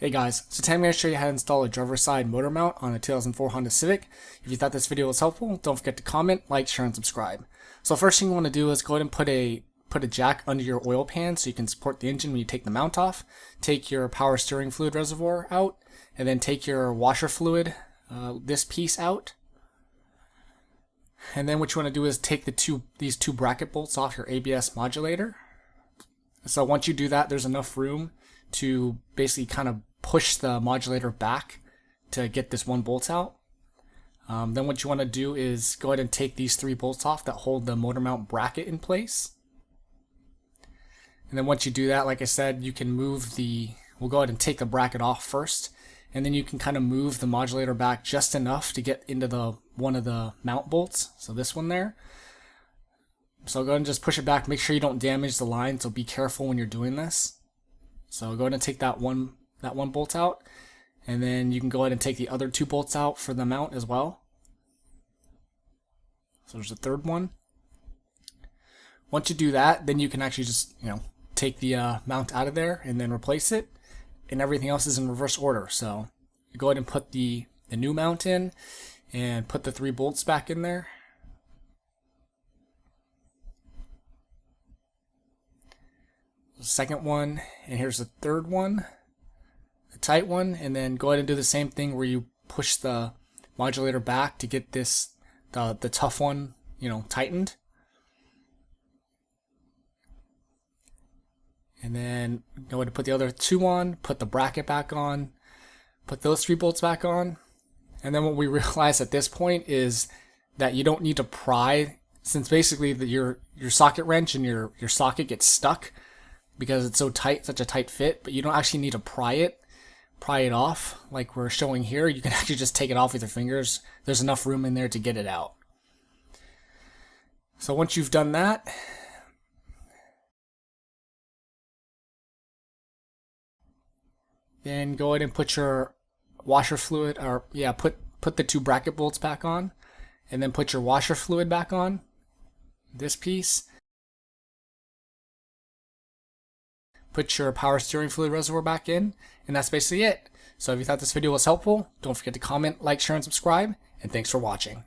Hey guys, so today I'm going to show you how to install a driver's side motor mount on a 2004 Honda Civic. If you thought this video was helpful, don't forget to comment, like, share, and subscribe. So first thing you want to do is go ahead and put a jack under your oil pan so you can support the engine when you take the mount off. Take your power steering fluid reservoir out, and then take your washer fluid, this piece out. And then what you want to do is take these two bracket bolts off your ABS modulator. So once you do that, there's enough room to basically kind of push the modulator back to get this one bolt out. Then what you want to do is go ahead and take these three bolts off that hold the motor mount bracket in place. And then once you do that, like I said, you can we'll go ahead and take the bracket off first, and then you can kind of move the modulator back just enough to get into one of the mount bolts, so this one there. So go ahead and just push it back, make sure you don't damage the line, so be careful when you're doing this. So go ahead and take that one bolt out, and then you can go ahead and take the other two bolts out for the mount as well. So there's a third one. Once you do that, then you can actually just take the mount out of there and then replace it, and everything else is in reverse order. So go ahead and put the new mount in and put the three bolts back in there. The second one, and here's the third one, the tight one, and then go ahead and do the same thing where you push the modulator back to get the tough one tightened. And then go ahead and put the other two on, put the bracket back on, put those three bolts back on. And then what we realize at this point is that you don't need to pry, since basically your socket wrench and your socket gets stuck because it's so tight, such a tight fit, but you don't actually need to pry it off like we're showing here. You can actually just take it off with your fingers. There's enough room in there to get it out. So once you've done that, then go ahead and put your washer fluid, or put the two bracket bolts back on, and then put your washer fluid back on, this piece. Put your power steering fluid reservoir back in, and that's basically it. So if you thought this video was helpful, don't forget to comment, like, share, and subscribe, and thanks for watching.